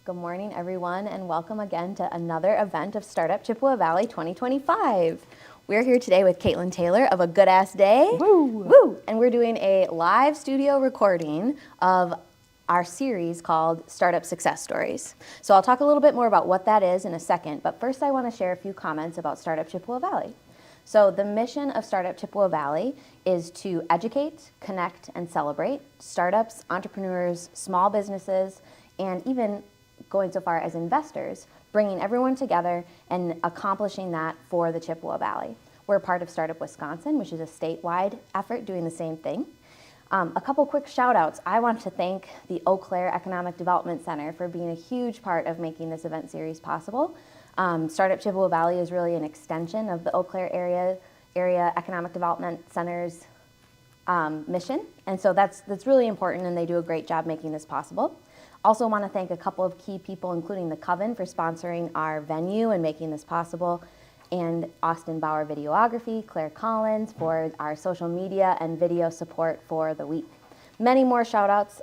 Good morning, everyone, and welcome again to another event of Startup Chippewa Valley 2025. We're here today with Caitlin Taylor of A Good Ass Day. Woo! Woo! And we're doing a live studio recording of our series called Startup Success Stories. So I'll talk a little bit more about what that is in a second, but first I want to share a few comments about Startup Chippewa Valley. So the mission of Startup Chippewa Valley is to educate, connect, and celebrate startups, entrepreneurs, small businesses, and even going so far as investors, bringing everyone together and accomplishing that for the Chippewa Valley. We're a part of Startup Wisconsin, which is a statewide effort doing the same thing. A couple quick shout outs. I want to thank the Eau Claire Economic Development Center for being a huge part of making this event series possible. Startup Chippewa Valley is really an extension of the Eau Claire area Economic Development Center's mission, and so that's really important, and they do a great job making this possible. Also want to thank a couple of key people, including the Coven for sponsoring our venue and making this possible, and Austin Bauer Videography, Claire Collins for our social media and video support for the week. Many more shout outs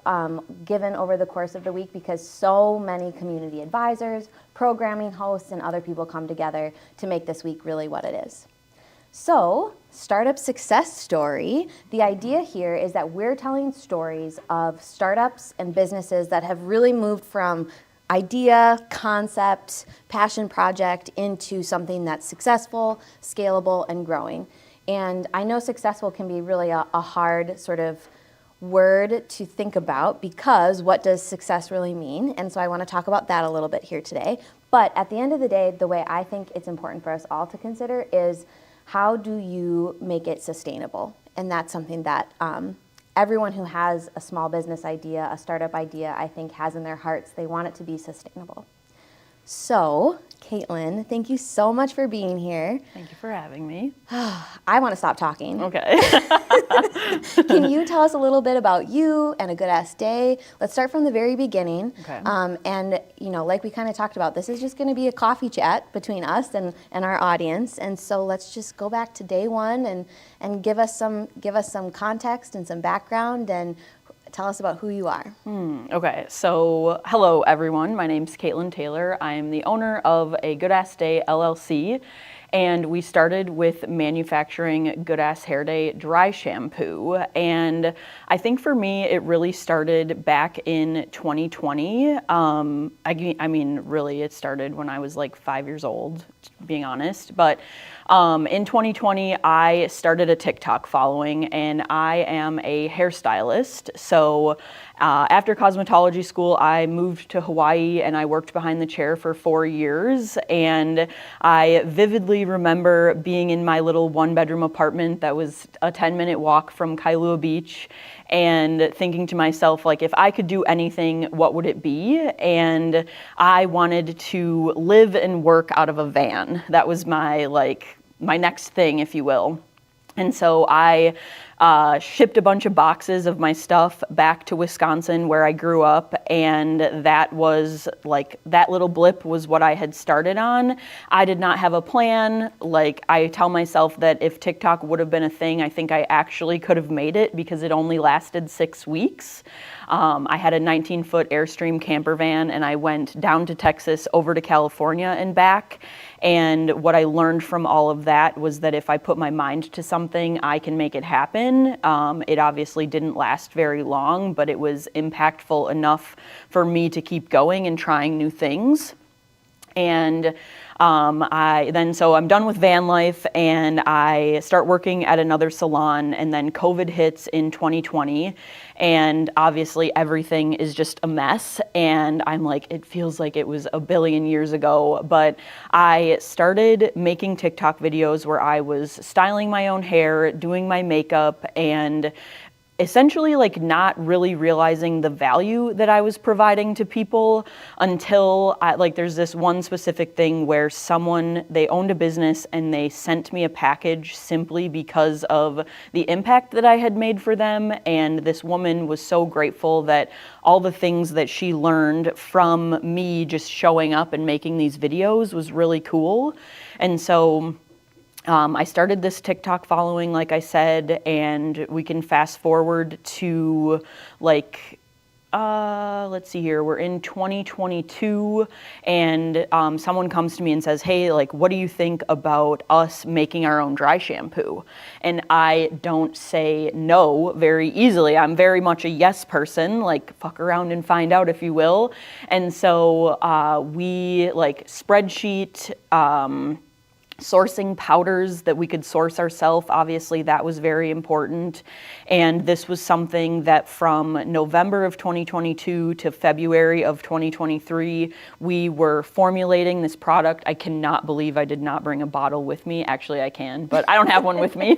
given over the course of the week because so many community advisors, programming hosts, and other people come together to make this week really what it is. So, Startup Success Story, the idea here is that we're telling stories of startups and businesses that have really moved from idea, concept, passion project into something that's successful, scalable, and growing. And I know successful can be really a hard sort of word to think about because what does success really mean? And so I want to talk about that a little bit here today. But at the end of the day, the way I think it's important for us all to consider is how do you make it sustainable? And that's something that everyone who has a small business idea, a startup idea, I think has in their hearts. They want it to be sustainable. So, Caitlin, thank you so much for being here. Thank you for having me. I want to stop talking. Okay. Can you tell us a little bit about you and A Good Ass Day? Let's start from the very beginning. Okay. And like we kind of talked about, this is just going to be a coffee chat between us and our audience. And so let's just go back to day one and give us some context and some background and tell us about who you are. Okay, so hello everyone. My name's Caitlin Taylor. I'm the owner of A Good Ass Day LLC, and we started with manufacturing Good Ass Hair Day dry shampoo. And I think for me, it really started back in 2020. I mean, really, it started when I was like 5 years old, being honest. But in 2020, I started a TikTok following, and I am a hairstylist. So after cosmetology school, I moved to Hawaii and I worked behind the chair for 4 years. And I vividly remember being in my little one-bedroom apartment that was a 10-minute walk from Kailua Beach and thinking to myself, like, if I could do anything, what would it be? And I wanted to live and work out of a van. That was my next thing, if you will. And so I shipped a bunch of boxes of my stuff back to Wisconsin where I grew up, and that was that little blip was what I had started on. I did not have a plan. Like, I tell myself that if TikTok would have been a thing, I think I actually could have made it because it only lasted 6 weeks. I had a 19-foot Airstream camper van, and I went down to Texas, over to California and back. And what I learned from all of that was that if I put my mind to something, I can make it happen. It obviously didn't last very long, but it was impactful enough for me to keep going and trying new things. And so I'm done with van life and I start working at another salon, and then COVID hits in 2020, and obviously everything is just a mess, and I'm like, it feels like it was a billion years ago, but I started making TikTok videos where I was styling my own hair, doing my makeup, and essentially not really realizing the value that I was providing to people until there's this one specific thing where they owned a business and they sent me a package simply because of the impact that I had made for them. And this woman was so grateful that all the things that she learned from me just showing up and making these videos was really cool. And so I started this TikTok following, like I said, and we can fast forward to let's see here, we're in 2022, and someone comes to me and says, hey, like, what do you think about us making our own dry shampoo? And I don't say no very easily. I'm very much a yes person, like, fuck around and find out, if you will. And so we, like, spreadsheet, sourcing powders that we could source ourselves. Obviously, that was very important. And this was something that from November of 2022 to February of 2023, we were formulating this product. I cannot believe I did not bring a bottle with me. Actually, I can, but I don't have one with me.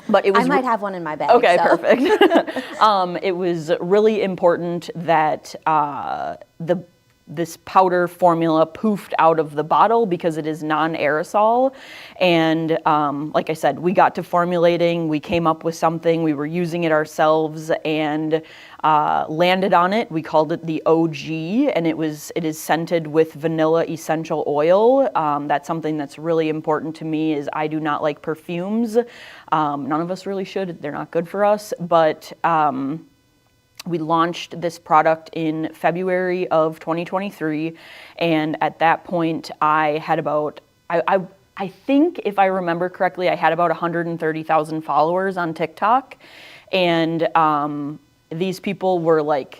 But it was I might have one in my bag. Okay, so. perfect. It was really important that this powder formula poofed out of the bottle because it is non-aerosol. And like I said, we got to formulating, we came up with something, we were using it ourselves, and landed on it. We called it the OG, and it is scented with vanilla essential oil. That's something that's really important to me, is I do not like perfumes. None of us really should. They're not good for us, but we launched this product in February of 2023, and at that point I had about, I think if I remember correctly, I had about 130,000 followers on TikTok, and these people were like,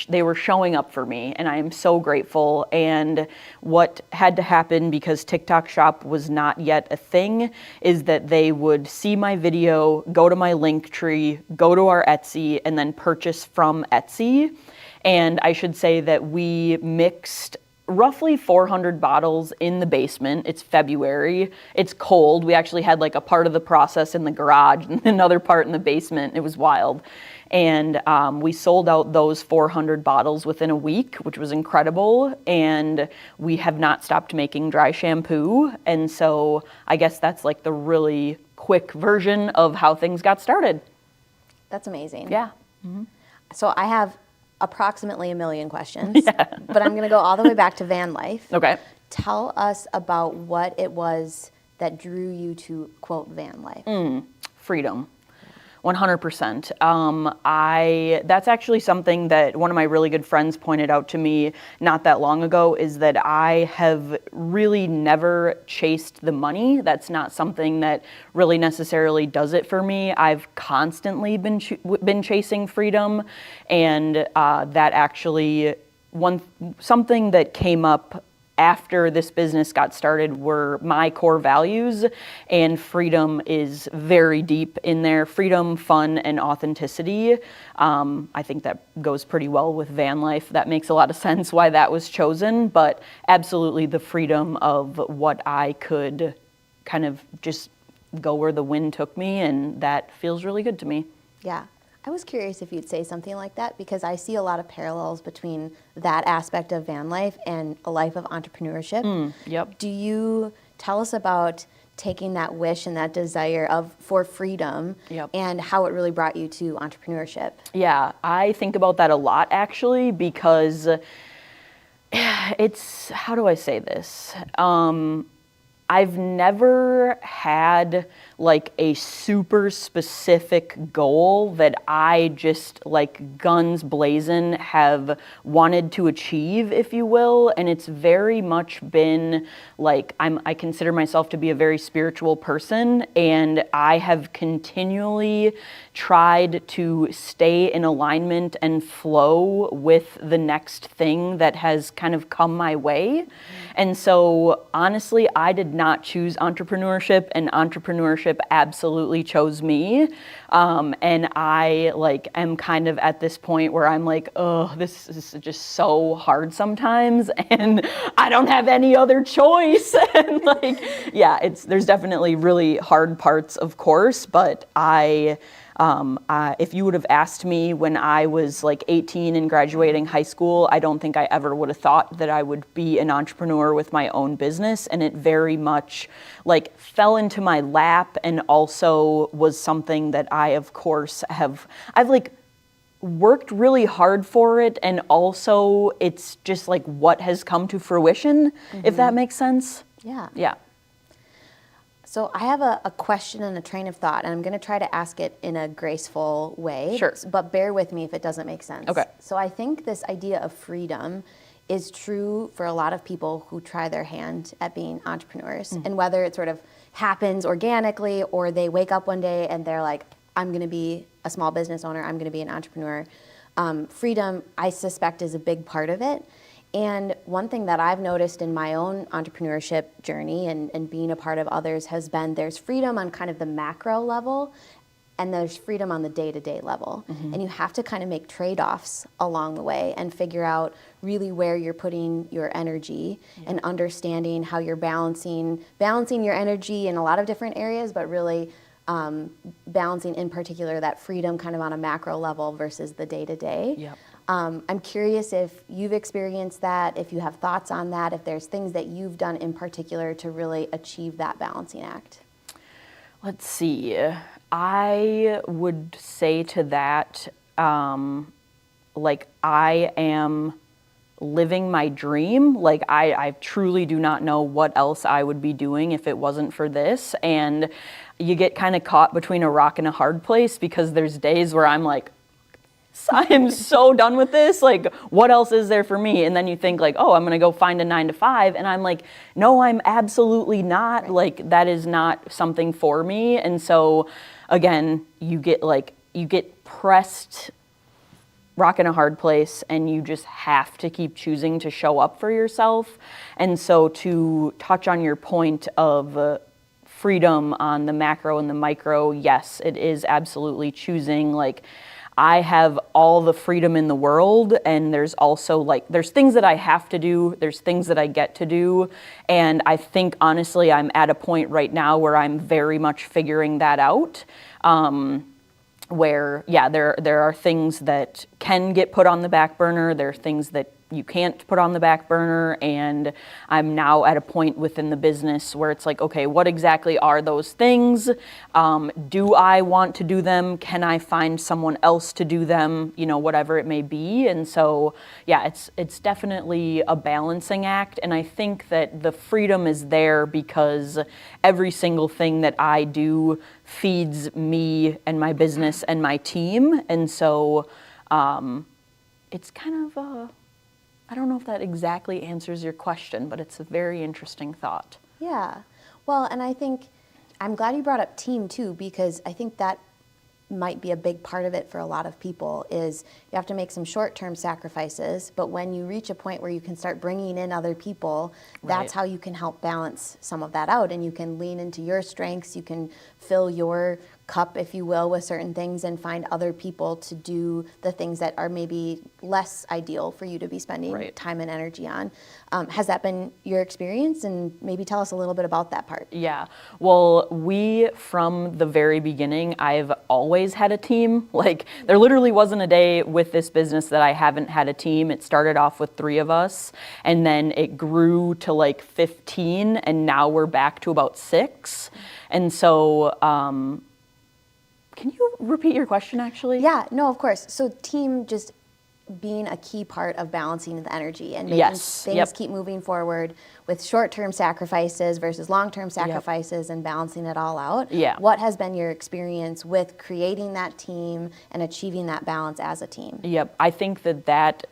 they were showing up for me, and I am so grateful. And what had to happen, because TikTok Shop was not yet a thing, is that they would see my video, go to my Linktree, go to our Etsy, and then purchase from Etsy. And I should say that we mixed roughly 400 bottles in the basement. It's February. It's cold. We actually had like a part of the process in the garage and another part in the basement. It was wild. And we sold out those 400 bottles within a week, which was incredible. And we have not stopped making dry shampoo. And so I guess that's like the really quick version of how things got started. That's amazing. Yeah. So I have approximately a million questions, but I'm going to go all the way back to van life. Okay. Tell us about what it was that drew you to, quote, van life. Freedom. 100%. That's actually something that one of my really good friends pointed out to me not that long ago, is that I have really never chased the money. That's not something that really necessarily does it for me. I've constantly been chasing freedom, and that actually something that came up after this business got started were my core values, and freedom is very deep in there. Freedom, fun, and authenticity. I think that goes pretty well with van life. That makes a lot of sense why that was chosen, but absolutely the freedom of what I could kind of just go where the wind took me, and that feels really good to me. Yeah. I was curious if you'd say something like that, because I see a lot of parallels between that aspect of van life and a life of entrepreneurship. Yep. Do you tell us about taking that wish and that desire for freedom, and how it really brought you to entrepreneurship? Yeah, I think about that a lot, actually, because it's, how do I say this? I've never had like a super specific goal that I just like guns blazing have wanted to achieve, if you will. And it's very much been like, I consider myself to be a very spiritual person, and I have continually tried to stay in alignment and flow with the next thing that has kind of come my way. And so honestly, I did not choose entrepreneurship, and entrepreneurship absolutely chose me. And I like am kind of at this point where I'm like, oh, this is just so hard sometimes, and I don't have any other choice. And like, yeah, there's definitely really hard parts, of course, but if you would have asked me when I was like 18 and graduating high school, I don't think I ever would have thought that I would be an entrepreneur with my own business. And it very much like fell into my lap, and also was something that I, of course, I've like worked really hard for it. And also it's just like what has come to fruition, if that makes sense. Yeah. Yeah. So I have a question and a train of thought, and I'm going to try to ask it in a graceful way. Sure. But bear with me if it doesn't make sense. Okay. So I think this idea of freedom is true for a lot of people who try their hand at being entrepreneurs. And whether it sort of happens organically or they wake up one day and they're like, I'm going to be a small business owner, I'm going to be an entrepreneur. Freedom, I suspect, is a big part of it. And one thing that I've noticed in my own entrepreneurship journey and being a part of others has been there's freedom on kind of the macro level and there's freedom on the day-to-day level. And you have to kind of make trade-offs along the way and figure out really where you're putting your energy and understanding how you're balancing your energy in a lot of different areas, but really balancing in particular that freedom kind of on a macro level versus the day-to-day. Yep. I'm curious if you've experienced that, if you have thoughts on that, if there's things that you've done in particular to really achieve that balancing act. Let's see. I would say to that, like I am living my dream. Like I truly do not know what else I would be doing if it wasn't for this. And you get kind of caught between a rock and a hard place because there's days where I'm like, I am so done with this. Like, what else is there for me? And then you think like, oh, I'm going to go find a 9-to-5. And I'm like, no, I'm absolutely not. Right. Like, that is not something for me. And so again, you get pressed rock in a hard place and you just have to keep choosing to show up for yourself. And so to touch on your point of freedom on the macro and the micro, yes, it is absolutely choosing. Like, I have all the freedom in the world, and there's also like, there's things that I have to do, there's things that I get to do, and I think honestly I'm at a point right now where I'm very much figuring that out, where yeah, there are things that can get put on the back burner, there are things that you can't put on the back burner, and I'm now at a point within the business where it's like, okay, what exactly are those things? Do I want to do them? Can I find someone else to do them? You know, whatever it may be. And so, yeah, it's definitely a balancing act, and I think that the freedom is there because every single thing that I do feeds me and my business and my team, and so it's kind of I don't know if that exactly answers your question, but it's a very interesting thought. Yeah. Well, and I think I'm glad you brought up team too, because I think that might be a big part of it for a lot of people is you have to make some short-term sacrifices, but when you reach a point where you can start bringing in other people, that's Right. how you can help balance some of that out, and you can lean into your strengths, you can fill your cup, if you will, with certain things and find other people to do the things that are maybe less ideal for you to be spending Right. time and energy on. Has that been your experience? And maybe tell us a little bit about that part. Yeah. Well, from the very beginning, I've always had a team. Like, there literally wasn't a day with this business that I haven't had a team. It started off with 3 of us, and then it grew to like 15, and now we're back to about 6. And so, can you repeat your question, actually? Yeah, no, of course. So team just being a key part of balancing the energy and making Yes, things yep. keep moving forward with short-term sacrifices versus long-term sacrifices and balancing it all out. Yeah. What has been your experience with creating that team and achieving that balance as a team? Yep. I think that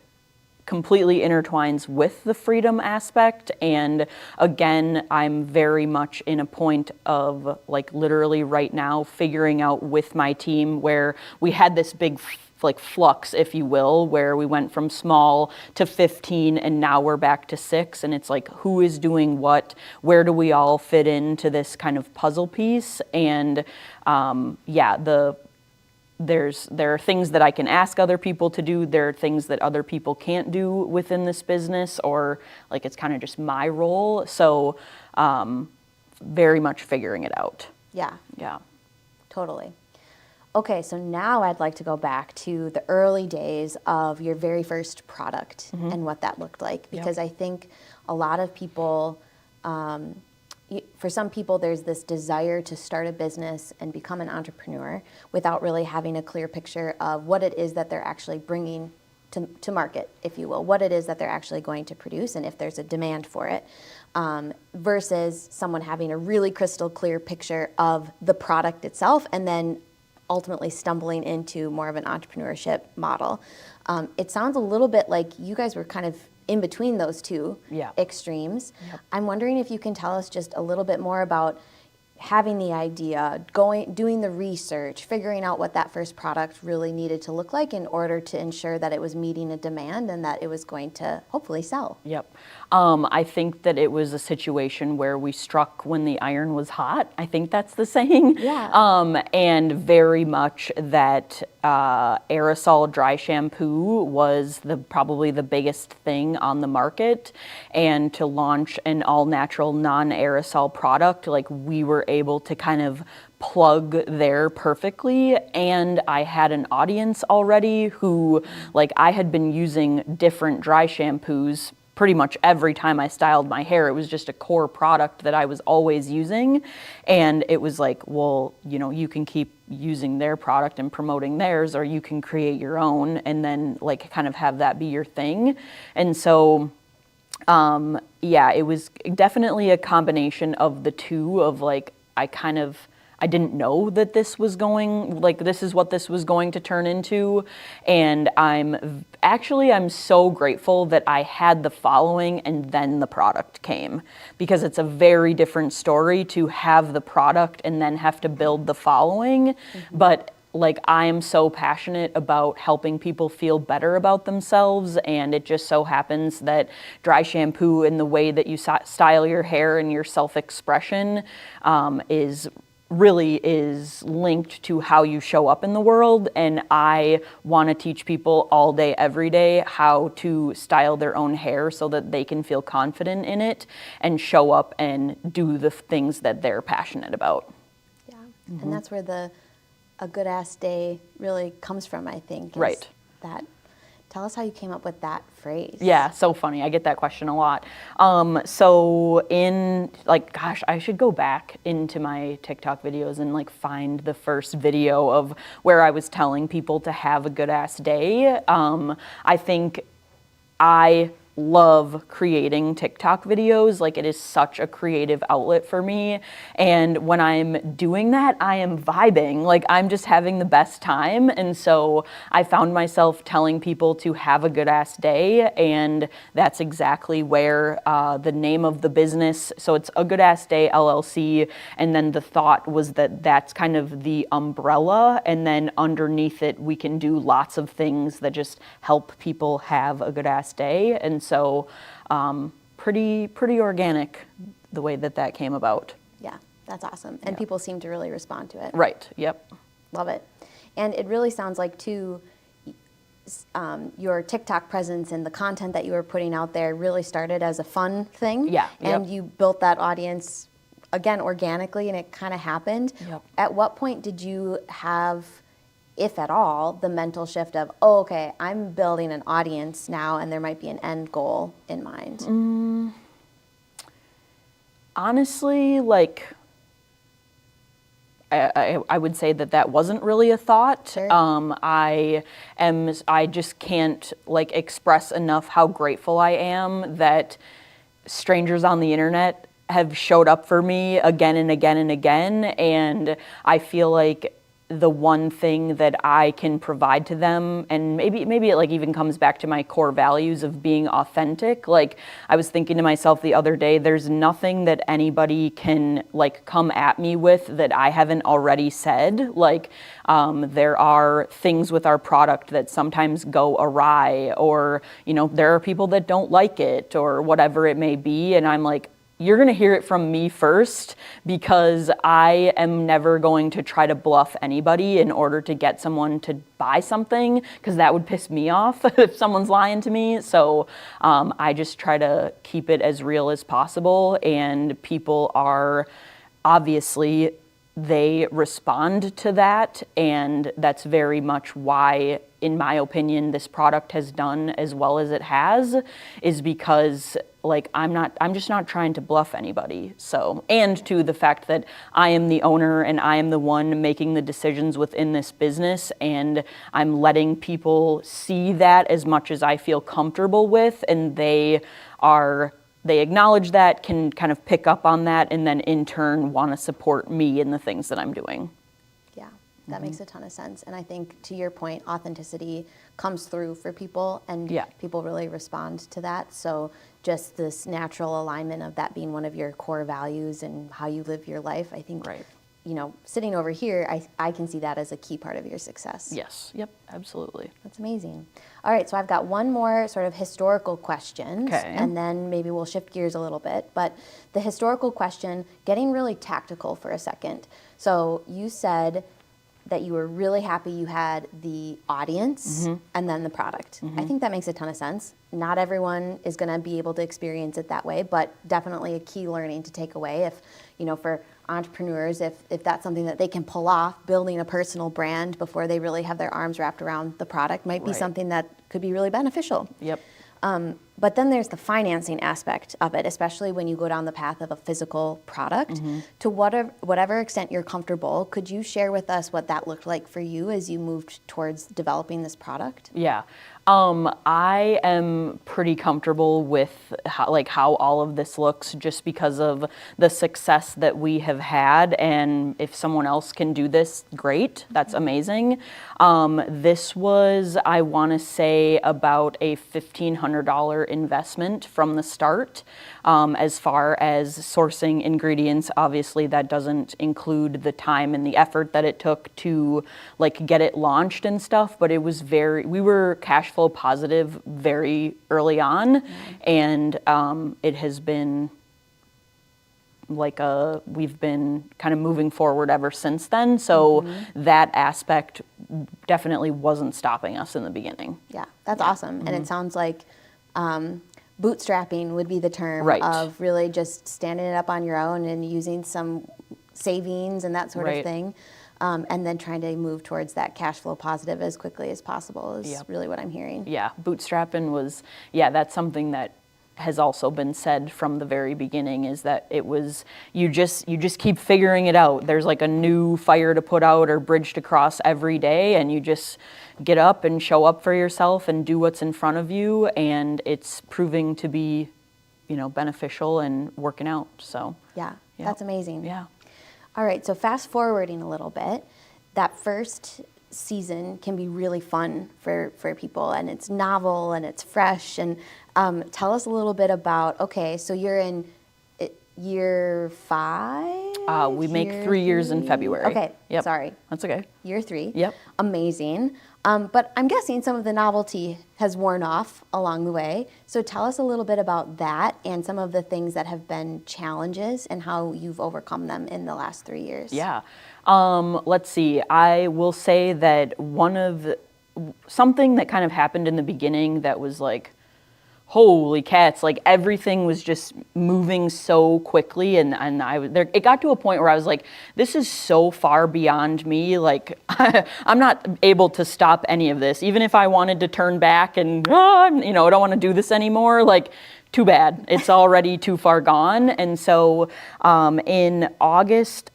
completely intertwines with the freedom aspect. And again, I'm very much in a point of like literally right now figuring out with my team where we had this big like flux, if you will, where we went from small to 15 and now we're back to 6. And it's like, who is doing what? Where do we all fit into this kind of puzzle piece? And there are things that I can ask other people to do. There are things that other people can't do within this business, or like it's kind of just my role. So very much figuring it out. Yeah, Yeah. totally. Okay, so now I'd like to go back to the early days of your very first product and what that looked like, because I think a lot of people, for some people, there's this desire to start a business and become an entrepreneur without really having a clear picture of what it is that they're actually bringing to market, if you will, what it is that they're actually going to produce and if there's a demand for it, versus someone having a really crystal clear picture of the product itself and then ultimately stumbling into more of an entrepreneurship model. It sounds a little bit like you guys were kind of in between those two extremes. Yep. I'm wondering if you can tell us just a little bit more about having the idea, doing the research, figuring out what that first product really needed to look like in order to ensure that it was meeting a demand and that it was going to hopefully sell. Yep. I think that it was a situation where we struck when the iron was hot. I think that's the saying. Yeah. And very much that aerosol dry shampoo was probably the biggest thing on the market. And to launch an all-natural, non-aerosol product, like we were able to kind of plug there perfectly. And I had an audience already who, like, I had been using different dry shampoos pretty much every time I styled my hair. It was just a core product that I was always using. And it was like, well, you know, you can keep using their product and promoting theirs, or you can create your own and then like kind of have that be your thing. And so, yeah, it was definitely a combination of the two of like, I didn't know that this is what this was going to turn into. And I'm so grateful that I had the following and then the product came, because it's a very different story to have the product and then have to build the following. Mm-hmm. But like, I am so passionate about helping people feel better about themselves, and it just so happens that dry shampoo and the way that you style your hair and your self-expression is linked to how you show up in the world. And I want to teach people all day, every day, how to style their own hair so that they can feel confident in it and show up and do the things that they're passionate about. Yeah, mm-hmm. And that's where a good ass day really comes from, I think. Right. Tell us how you came up with that phrase. Yeah, so funny. I get that question a lot. So I should go back into my TikTok videos and like find the first video of where I was telling people to have a good ass day. I think I love creating TikTok videos. Like, it is such a creative outlet for me. And when I'm doing that, I am vibing. Like, I'm just having the best time. And so I found myself telling people to have a good ass day. And that's exactly where the name of the business, so it's A Good Ass Day LLC. And then the thought was that that's kind of the umbrella. And then underneath it, we can do lots of things that just help people have a good ass day. And so pretty organic the way that came about. Yeah, that's awesome. And people seem to really respond to it. Right, yep. Love it. And it really sounds like, too, your TikTok presence and the content that you were putting out there really started as a fun thing. Yeah. And you built that audience, again, organically, and it kind of happened. Yep. At what point did you have, if at all, the mental shift of, oh, okay, I'm building an audience now and there might be an end goal in mind? Honestly, like, I would say that wasn't really a thought. Sure. I just can't like express enough how grateful I am that strangers on the internet have showed up for me again and again and again. And I feel like the one thing that I can provide to them, and maybe it like even comes back to my core values of being authentic. Like, I was thinking to myself the other day, there's nothing that anybody can like come at me with that I haven't already said. Like, there are things with our product that sometimes go awry, or, you know, there are people that don't like it or whatever it may be. And I'm like, you're going to hear it from me first, because I am never going to try to bluff anybody in order to get someone to buy something, because that would piss me off if someone's lying to me. So I just try to keep it as real as possible. And people are obviously they respond to that, and that's very much why, in my opinion, this product has done as well as it has, is because like I'm just not trying to bluff anybody. So, and to the fact that I am the owner and I am the one making the decisions within this business, and I'm letting people see that as much as I feel comfortable with, and they acknowledge that, can kind of pick up on that, and then in turn want to support me in the things that I'm doing. Yeah, that makes a ton of sense. And I think, to your point, authenticity comes through for people, and people really respond to that. So just this natural alignment of that being one of your core values and how you live your life, I think, you know, sitting over here, I can see that as a key part of your success. Yes, yep, absolutely. That's amazing. All right, so I've got one more sort of historical question, and then maybe we'll shift gears a little bit. But the historical question, getting really tactical for a second. So you said that you were really happy you had the audience and then the product. I think that makes a ton of sense. Not everyone is going to be able to experience it that way, but definitely a key learning to take away if, you know, for entrepreneurs, if that's something that they can pull off, building a personal brand before they really have their arms wrapped around the product might be something that could be really beneficial. Yep. But then there's the financing aspect of it, especially when you go down the path of a physical product. To whatever extent you're comfortable, could you share with us what that looked like for you as you moved towards developing this product? Yeah. I am pretty comfortable with how all of this looks, just because of the success that we have had. And if someone else can do this, great. That's amazing. This was, I want to say, about a $1,500 investment from the start. As far as sourcing ingredients, obviously that doesn't include the time and the effort that it took to like get it launched and stuff, but it was we were cash flow positive very early on, and it has been like we've been kind of moving forward ever since then. So that aspect definitely wasn't stopping us in the beginning. Yeah, that's awesome. And it sounds like bootstrapping would be the term of really just standing it up on your own and using some savings and that sort of thing. And then trying to move towards that cash flow positive as quickly as possible is really what I'm hearing. Yeah, bootstrapping was, that's something that has also been said from the very beginning, is that it was, you just keep figuring it out. There's like a new fire to put out or bridge to cross every day, and you just get up and show up for yourself and do what's in front of you, and it's proving to be, you know, beneficial and working out. So that's amazing. Yeah. All right, so fast forwarding a little bit, that first season can be really fun for people, and it's novel and it's fresh. And tell us a little bit about, okay, so you're in year 5? We make 3 years in February. Okay, yep. Sorry. That's okay. Year 3. Yep. Amazing. But I'm guessing some of the novelty has worn off along the way. So tell us a little bit about that and some of the things that have been challenges and how you've overcome them in the last 3 years. Yeah. Let's see. I will say that something that kind of happened in the beginning that was like, holy cats, like everything was just moving so quickly, and it got to a point where I was like, this is so far beyond me, like I'm not able to stop any of this. Even if I wanted to turn back and I don't want to do this anymore, like too bad, it's already too far gone. And so in August,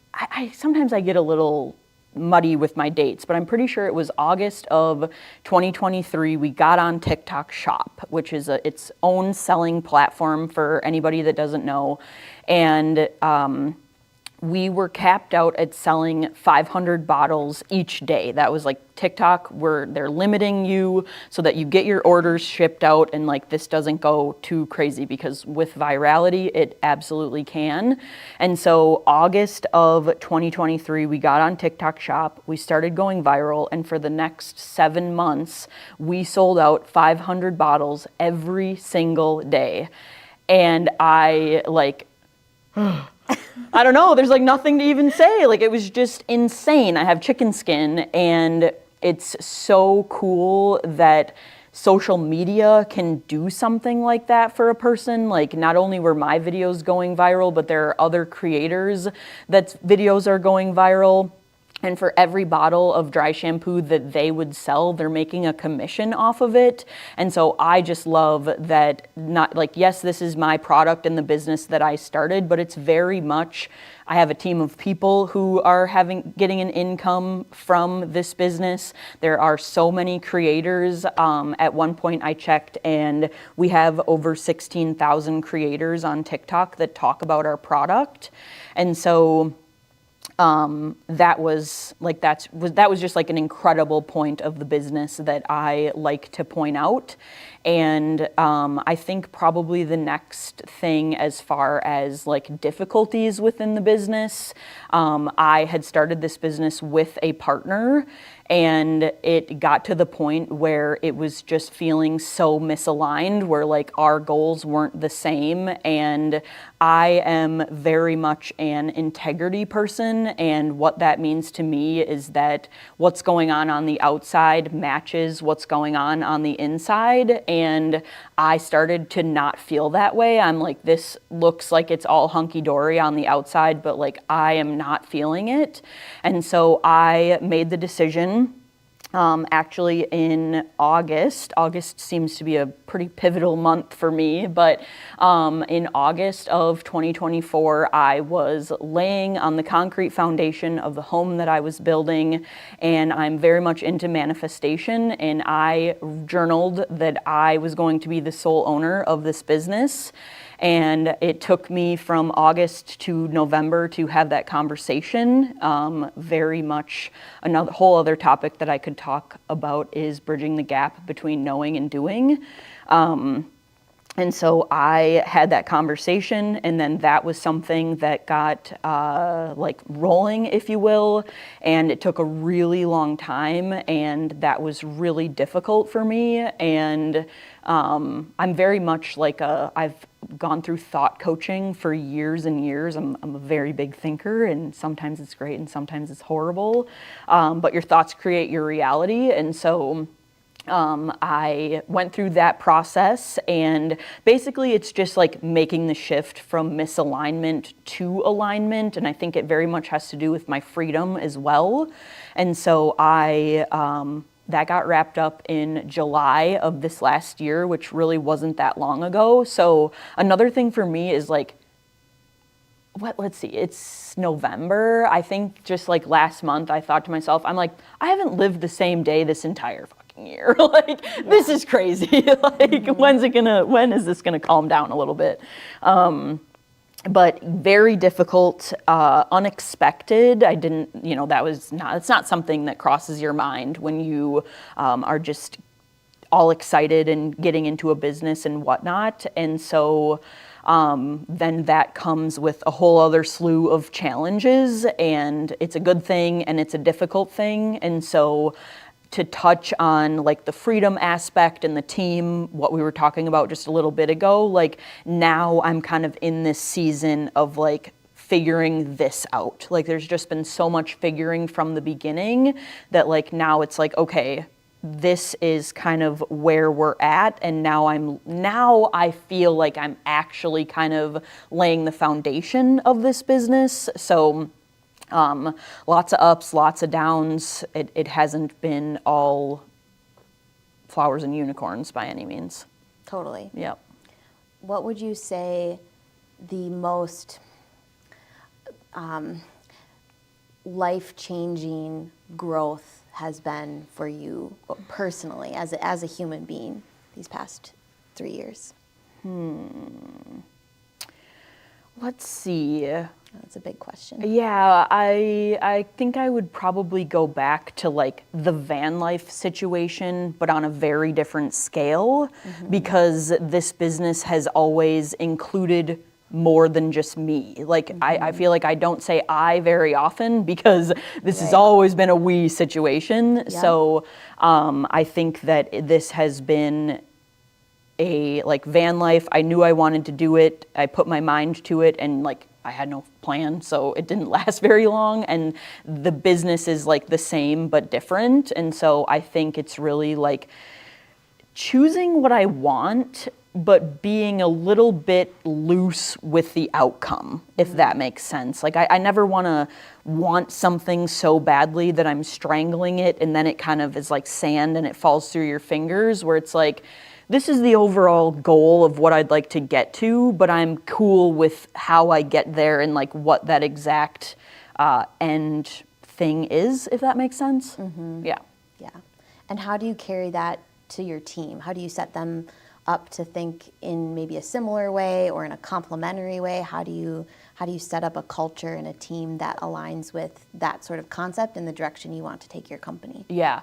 sometimes I get a little muddy with my dates, but I'm pretty sure it was August of 2023, we got on TikTok Shop, which is its own selling platform for anybody that doesn't know. And we were capped out at selling 500 bottles each day. That was like TikTok, they're limiting you so that you get your orders shipped out, and like this doesn't go too crazy, because with virality, it absolutely can. And so August of 2023, we got on TikTok Shop, we started going viral, and for the next 7 months, we sold out 500 bottles every single day. And I don't know, there's like nothing to even say. Like, it was just insane. I have chicken skin, and it's so cool that social media can do something like that for a person. Like, not only were my videos going viral, but there are other creators that videos are going viral. And for every bottle of dry shampoo that they would sell, they're making a commission off of it. And so I just love that, not like, yes, this is my product and the business that I started, but it's very much, I have a team of people who are getting an income from this business. There are so many creators. At one point I checked and we have over 16,000 creators on TikTok that talk about our product. And so that was just like an incredible point of the business that I like to point out. And I think probably the next thing, as far as like difficulties within the business, I had started this business with a partner, and it got to the point where it was just feeling so misaligned, where like our goals weren't the same. And I am very much an integrity person, and what that means to me is that what's going on the outside matches what's going on the inside. And I started to not feel that way. I'm like, this looks like it's all hunky-dory on the outside, but like I am not feeling it. And so I made the decision, actually in August. August seems to be a pretty pivotal month for me, but in August of 2024, I was laying on the concrete foundation of the home that I was building, and I'm very much into manifestation, and I journaled that I was going to be the sole owner of this business. And it took me from August to November to have that conversation. Very much another whole other topic that I could talk about is bridging the gap between knowing and doing. And so I had that conversation, and then that was something that got like rolling, if you will, and it took a really long time, and that was really difficult for me. And I'm very much like I've gone through thought coaching for years and years. I'm a very big thinker, and sometimes it's great and sometimes it's horrible, but your thoughts create your reality. And so I went through that process, and basically it's just like making the shift from misalignment to alignment, and I think it very much has to do with my freedom as well. And so that got wrapped up in July of this last year, which really wasn't that long ago. So another thing for me is like, let's see, it's November. I think just like last month, I thought to myself, I'm like, I haven't lived the same day this entire fucking year. Like, this is crazy. Like, when is this gonna calm down a little bit? But very difficult, unexpected. I didn't, it's not something that crosses your mind when you are just all excited and getting into a business and whatnot. And so then that comes with a whole other slew of challenges, and it's a good thing and it's a difficult thing. And so to touch on like the freedom aspect and the team, what we were talking about just a little bit ago, like now I'm kind of in this season of like figuring this out. Like there's just been so much figuring from the beginning that like now it's like, okay, this is kind of where we're at, and now I feel like I'm actually kind of laying the foundation of this business. So lots of ups, lots of downs. It hasn't been all flowers and unicorns by any means. Totally. Yep. What would you say the most life-changing growth has been for you personally as a human being these past 3 years? Let's see. That's a big question. Yeah, I think I would probably go back to like the van life situation, but on a very different scale, because this business has always included more than just me. Like I feel like I don't say I very often because this has always been a we situation. Yeah. So I think that this has been a like van life. I knew I wanted to do it. I put my mind to it, and like I had no plan, so it didn't last very long. And the business is like the same but different. And so I think it's really like choosing what I want, but being a little bit loose with the outcome, if that makes sense. Like I never want something so badly that I'm strangling it and then it kind of is like sand and it falls through your fingers, where it's like, this is the overall goal of what I'd like to get to, but I'm cool with how I get there and like what that exact end thing is, if that makes sense. Yeah. Yeah. And how do you carry that to your team? How do you set them up to think in maybe a similar way or in a complementary way? How do you set up a culture and a team that aligns with that sort of concept and the direction you want to take your company? Yeah.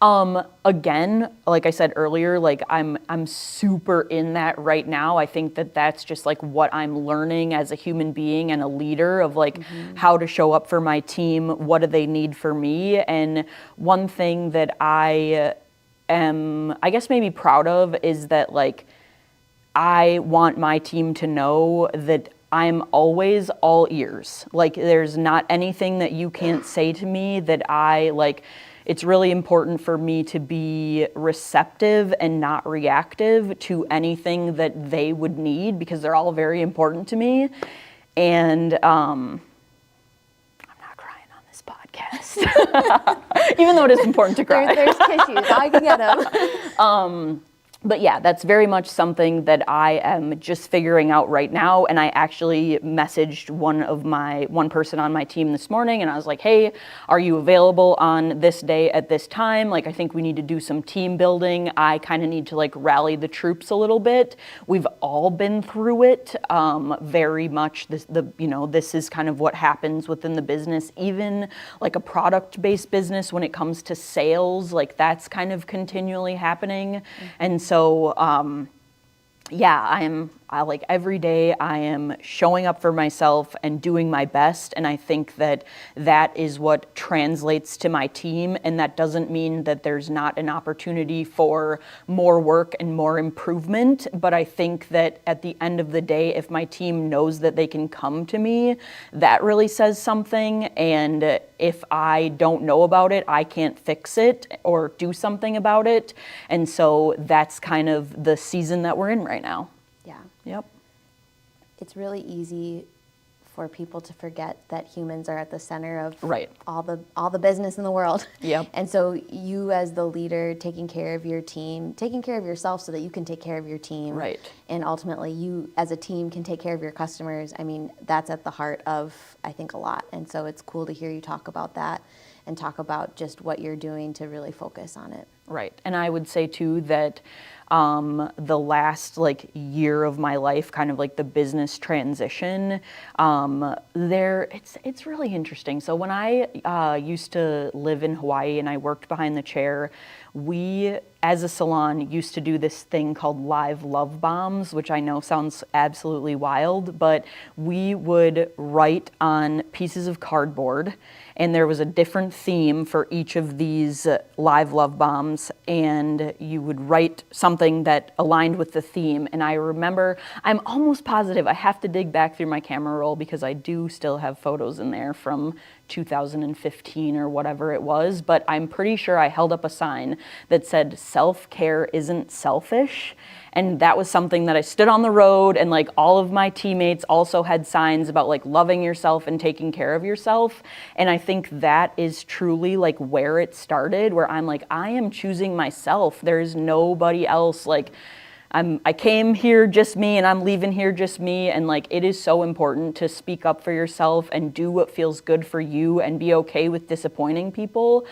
Again, like I said earlier, like I'm super in that right now. I think that that's just like what I'm learning as a human being and a leader of like how to show up for my team. What do they need for me? And one thing that I am, I guess, maybe proud of is that like I want my team to know that I'm always all ears. Like there's not anything that you can't say to me that I like. It's really important for me to be receptive and not reactive to anything that they would need, because they're all very important to me. And I'm not crying on this podcast, even though it is important to cry. There's tissues. I can get them. But yeah, that's very much something that I am just figuring out right now. And I actually messaged one person on my team this morning, and I was like, hey, are you available on this day at this time? Like, I think we need to do some team building. I kind of need to like rally the troops a little bit. We've all been through it. Very much this is kind of what happens within the business, even like a product-based business when it comes to sales, like that's kind of continually happening. And so, I like every day I am showing up for myself and doing my best. And I think that that is what translates to my team. And that doesn't mean that there's not an opportunity for more work and more improvement. But I think that at the end of the day, if my team knows that they can come to me, that really says something. And if I don't know about it, I can't fix it or do something about it. And so that's kind of the season that we're in right now. Yeah. Yep. It's really easy for people to forget that humans are at the center of Right. all the business in the world. Yep. And so you as the leader, taking care of your team, taking care of yourself so that you can take care of your team. Right. And ultimately you as a team can take care of your customers. I mean, that's at the heart of, I think, a lot. And so it's cool to hear you talk about that and talk about just what you're doing to really focus on it. Right. And I would say too that the last like year of my life, kind of like the business transition, it's really interesting. So when I used to live in Hawaii and I worked behind the chair, we as a salon used to do this thing called live love bombs, which I know sounds absolutely wild, but we would write on pieces of cardboard, and there was a different theme for each of these live love bombs, and you would write something that aligned with the theme. And I remember, I'm almost positive, I have to dig back through my camera roll because I do still have photos in there from 2015 or whatever it was, but I'm pretty sure I held up a sign that said, self-care isn't selfish. And that was something that I stood on the road, and like all of my teammates also had signs about like loving yourself and taking care of yourself. And I think that is truly like where it started, where I'm like, I am choosing myself. There's nobody else. Like I came here just me, and I'm leaving here just me. And like, it is so important to speak up for yourself and do what feels good for you and be okay with disappointing people.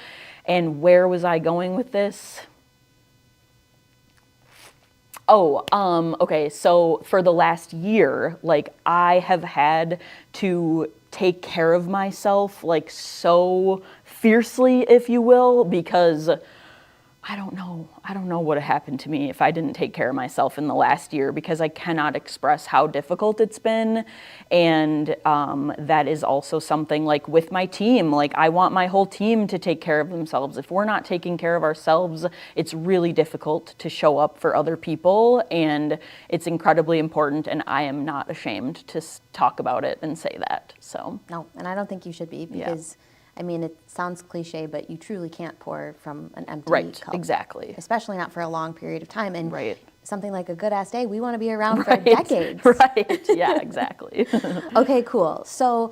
And where was I going with this? Okay, so for the last year, like I have had to take care of myself like so fiercely, if you will, because I don't know what happened to me if I didn't take care of myself in the last year, because I cannot express how difficult it's been. And that is also something like with my team, like I want my whole team to take care of themselves. If we're not taking care of ourselves, it's really difficult to show up for other people. And it's incredibly important. And I am not ashamed to talk about it and say that. So No, and I don't think you should be, because I mean, it sounds cliche, but you truly can't pour from an empty Right, cup. exactly. Especially not for a long period of time. And Right. something like a good ass day, we want to be around for Right. decades. Right. Yeah, exactly. Okay, cool. So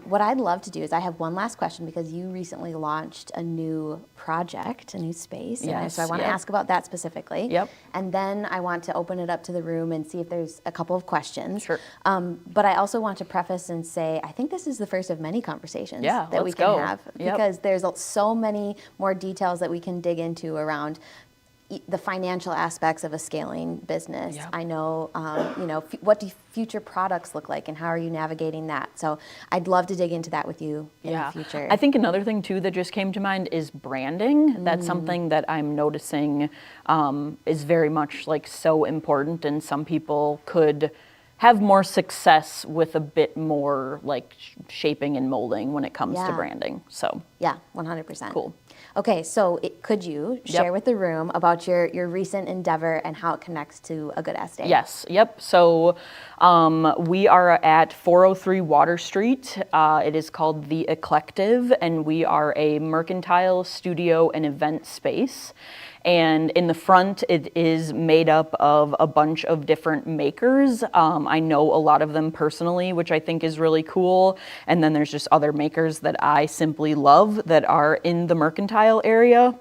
what I'd love to do is I have one last question because you recently launched a new project, a new space. And Yes, so I want to yep. ask about that specifically. Yep. And then I want to open it up to the room and see if there's a couple of questions. Sure. But I also want to preface and say, I think this is the first of many conversations Yeah, that we let's can go. have Yep. because there's so many more details that we can dig into around the financial aspects of a scaling business. Yep. I know, what do future products look like and how are you navigating that? So I'd love to dig into that with you in the future. I think another thing too that just came to mind is branding. That's something that I'm noticing is very much like so important, and some people could have more success with a bit more like shaping and molding when it comes to Yeah. branding. So Yeah, 100%. Cool. Okay, so could you share with the room about your recent endeavor and how it connects to A Good Ass Day? Yes, yep. So we are at 403 Water Street. It is called The Eclective, and we are a mercantile studio and event space. And in the front, it is made up of a bunch of different makers. I know a lot of them personally, which I think is really cool. And then there's just other makers that I simply love that are in the mercantile area.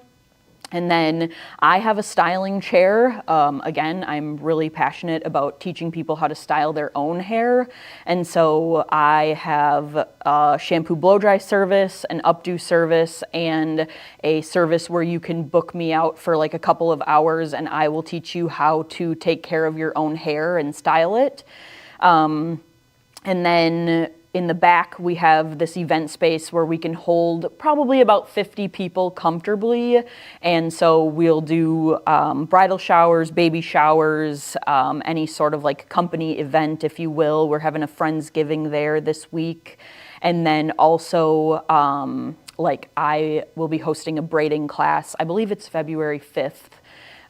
And then I have a styling chair. Again, I'm really passionate about teaching people how to style their own hair. And so I have a shampoo blow dry service, an updo service, and a service where you can book me out for like a couple of hours and I will teach you how to take care of your own hair and style it. And then in the back, we have this event space where we can hold probably about 50 people comfortably. And so we'll do bridal showers, baby showers, any sort of like company event, if you will. We're having a Friendsgiving there this week. And then also, I will be hosting a braiding class. I believe it's February 5th.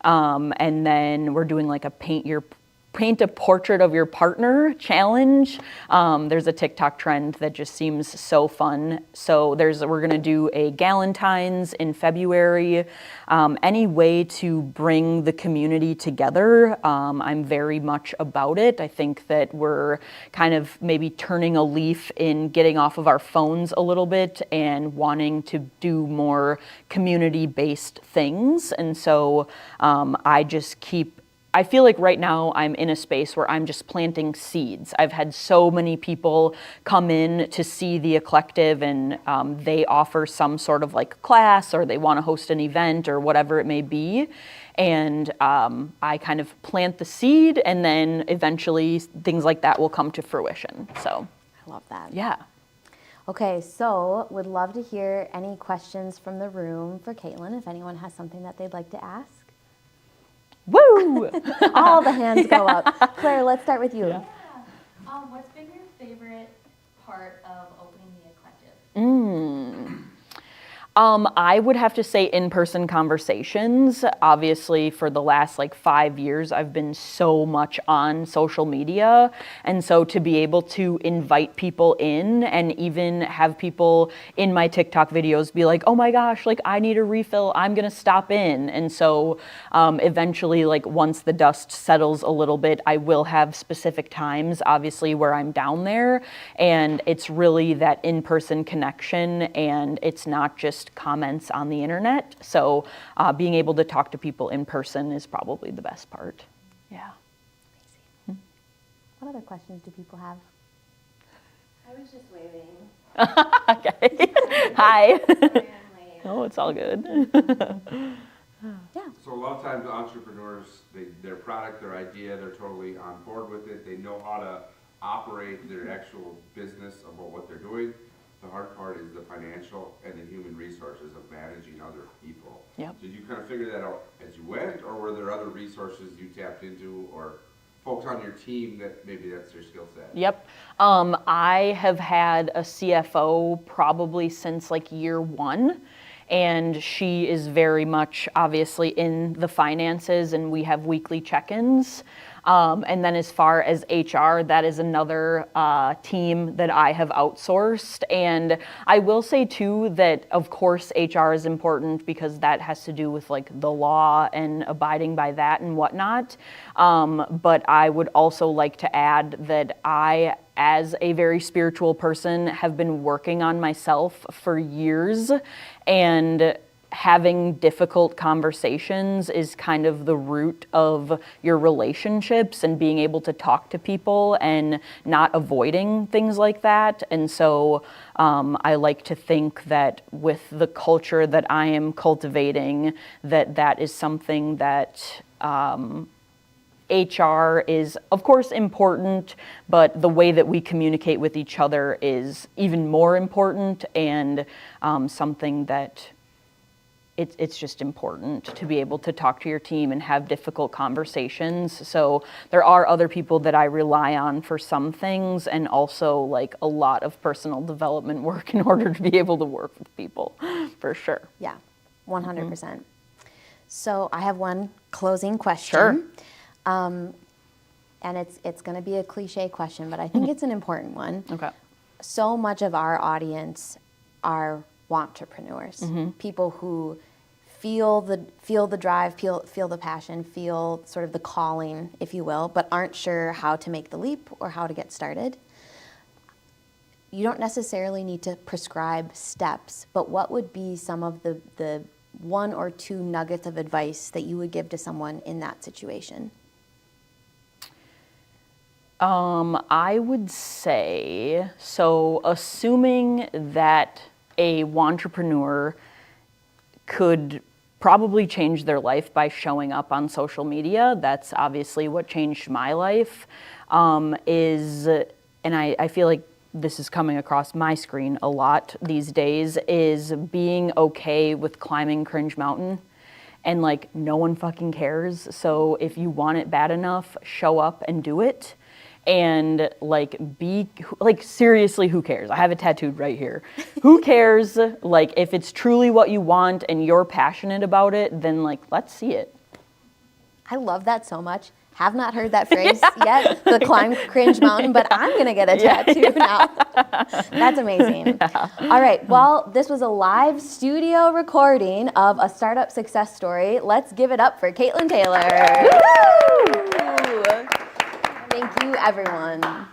And then we're doing like a paint a portrait of your partner challenge. There's a TikTok trend that just seems so fun. So we're gonna do a Galentine's in February. Any way to bring the community together, I'm very much about it. I think that we're kind of maybe turning a leaf in getting off of our phones a little bit and wanting to do more community-based things. And so I feel like right now I'm in a space where I'm just planting seeds. I've had so many people come in to see the Eclective and they offer some sort of like class or they want to host an event or whatever it may be. And I kind of plant the seed and then eventually things like that will come to fruition. So, I love that. yeah. Okay, so would love to hear any questions from the room for Caitlin, if anyone has something that they'd like to ask. Woo! All the hands go up. Claire, let's start with you. Yeah. What's been your favorite part of opening the Eclective? I would have to say in-person conversations. Obviously, for the last 5 years, I've been so much on social media. And so to be able to invite people in and even have people in my TikTok videos be like, oh my gosh, I need a refill, I'm gonna stop in. And so eventually, once the dust settles a little bit, I will have specific times, obviously, where I'm down there. And it's really that in-person connection, and it's not just comments on the internet. So being able to talk to people in person is probably the best part. Yeah. What other questions do people have? I was just waving. Okay. Hi. Family. Oh, it's all good. Yeah. So a lot of times entrepreneurs, their product, their idea, they're totally on board with it. They know how to operate their actual business about what they're doing. The hard part is the financial and the human resources of managing other people. Yep. Did you kind of figure that out as you went, or were there other resources you tapped into, or folks on your team that maybe that's their skill set? Yep. I have had a CFO probably since year one. and she is very much obviously in the finances, and we have weekly check-ins. And then as far as HR, that is another team that I have outsourced. And I will say too that of course HR is important because that has to do with like the law and abiding by that and whatnot. But I would also like to add that I, as a very spiritual person, have been working on myself for years, and having difficult conversations is kind of the root of your relationships, and being able to talk to people and not avoiding things like that. And so I like to think that with the culture that I am cultivating, that is something that HR is, of course, important, but the way that we communicate with each other is even more important, and something that it's just important to be able to talk to your team and have difficult conversations. So there are other people that I rely on for some things, and also like a lot of personal development work in order to be able to work with people, for sure. Yeah, 100%. So I have one closing question. Sure. And it's going to be a cliche question, but I think it's an important one. Okay. So much of our audience are wantrepreneurs, people who feel the drive, feel the passion, feel sort of the calling, if you will, but aren't sure how to make the leap or how to get started. You don't necessarily need to prescribe steps, but what would be some of the one or two nuggets of advice that you would give to someone in that situation? I would say, so assuming that a wantrepreneur could probably change their life by showing up on social media, that's obviously what changed my life, and I feel like this is coming across my screen a lot these days, is being okay with climbing Cringe Mountain. And like, no one fucking cares. So if you want it bad enough, show up and do it. And like, seriously, who cares? I have it tattooed right here. Who cares? Like, if it's truly what you want and you're passionate about it, then like, let's see it. I love that so much. Have not heard that phrase yet, the climb Cringe Mountain, but I'm going to get a tattoo now. That's amazing. All right, well, this was a live studio recording of a startup success story. Let's give it up for Caitlin Taylor. Woo! Thank you, everyone.